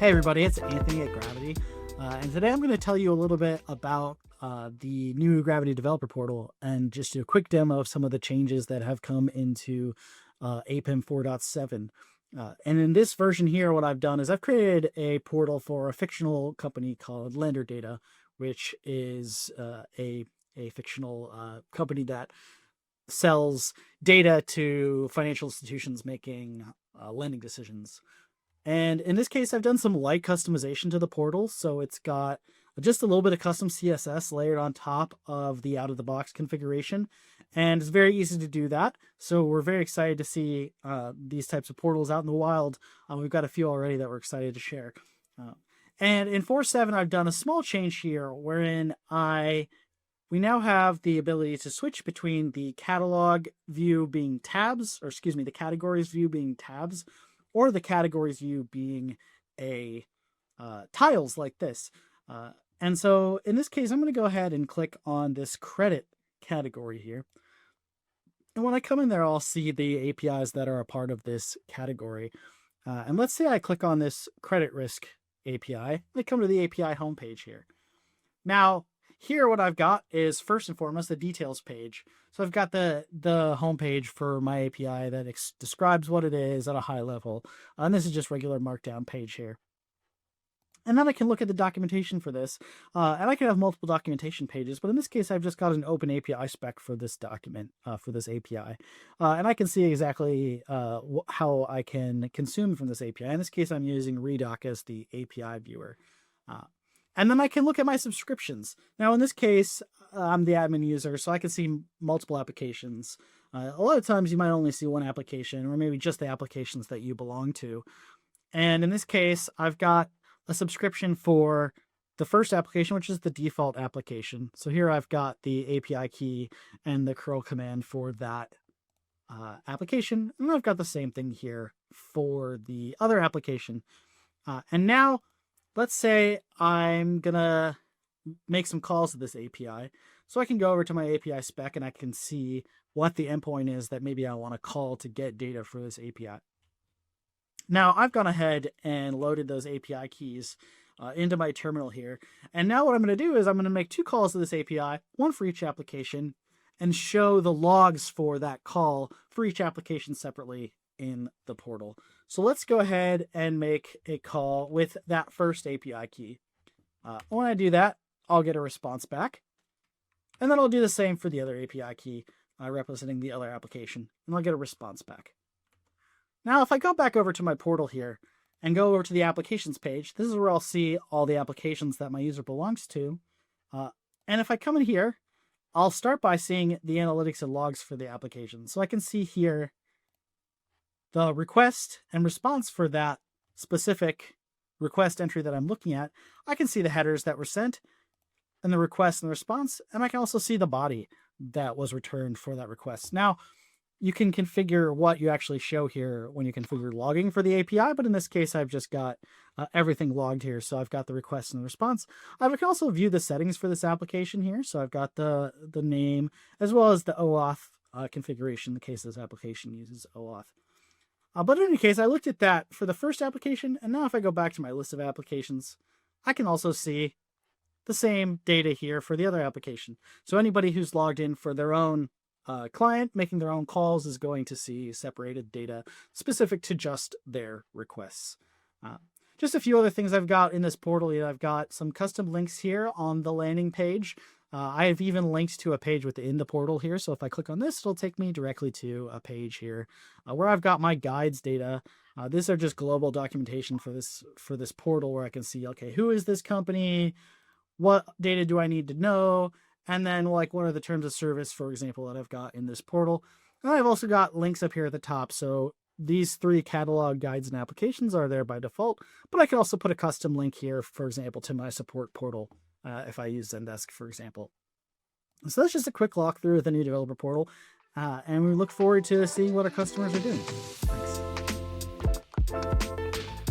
Hey everybody, it's Anthony at Gravitee, and today I'm going to tell you a little bit about the new Gravitee developer portal and just do a quick demo of some of the changes that have come into APIM 4.7. And in this version here, what I've done is I've created a portal for a fictional company called Lender Data, which is a fictional company that sells data to financial institutions making lending decisions. And in this case, I've done some light customization to the portal. So it's got just a little bit of custom CSS layered on top of the out-of-the-box configuration. And it's very easy to do that. So we're very excited to see these types of portals out in the wild. We've got a few already that we're excited to share. And in 4.7, I've done a small change here wherein we now have the ability to switch between the catalog view being tabs, or excuse me, the categories view being tabs, or the categories view being a tiles like this. And so in this case, I'm going to go ahead and click on this credit category here. And when I come in there, I'll see the APIs that are a part of this category. And let's say I click on this credit risk API. I come to the API homepage here. Now, here what I've got is first and foremost the details page. So I've got the homepage for my API that describes what it is at a high level. And this is just regular markdown page here. And then I can look at the documentation for this. And I can have multiple documentation pages, but in this case, I've just got an open API spec for this document, for this API. And I can see exactly how I can consume from this API. In this case, I'm using Redoc as the API viewer. And then I can look at my subscriptions. Now, in this case, I'm the admin user, so I can see multiple applications. A lot of times you might only see one application, or maybe just the applications that you belong to. And in this case, I've got a subscription for the first application, which is the default application. So here I've got the API key and the curl command for that application. And I've got the same thing here for the other application. And now, let's say I'm going to make some calls to this API. So I can go over to my API spec and I can see what the endpoint is that maybe I want to call to get data for this API. Now I've gone ahead and loaded those API keys into my terminal here. And now what I'm going to do is I'm going to make two calls to this API, one for each application, and show the logs for that call for each application separately in the portal. So let's go ahead and make a call with that first API key. When I do that, I'll get a response back. And then I'll do the same for the other API key representing the other application, and I'll get a response back. Now, if I go back over to my portal here and go over to the applications page, this is where I'll see all the applications that my user belongs to. And if I come in here, I'll start by seeing the analytics and logs for the application. So I can see here the request and response for that specific request entry that I'm looking at. I can see the headers that were sent and the request and the response, and I can also see the body that was returned for that request. Now, you can configure what you actually show here when you configure logging for the API, but in this case, I've just got everything logged here. So I've got the request and the response. I can also view the settings for this application here. So I've got the name as well as the OAuth configuration in the case this application uses OAuth. But in any case, I looked at that for the first application, and now if I go back to my list of applications, I can also see the same data here for the other application. So anybody who's logged in for their own client making their own calls is going to see separated data specific to just their requests. Just a few other things I've got in this portal. I've got some custom links here on the landing page. I have even linked to a page within the portal here. So if I click on this, it'll take me directly to a page here where I've got my guides data. These are just global documentation for this portal where I can see, okay, who is this company? What data do I need to know? And then like, what are the terms of service, for example, that I've got in this portal? And I've also got links up here at the top. So these three catalog guides and applications are there by default, but I can also put a custom link here, for example, to my support portal if I use Zendesk, for example. So that's just a quick walkthrough of the new developer portal. And we look forward to seeing what our customers are doing. Thanks.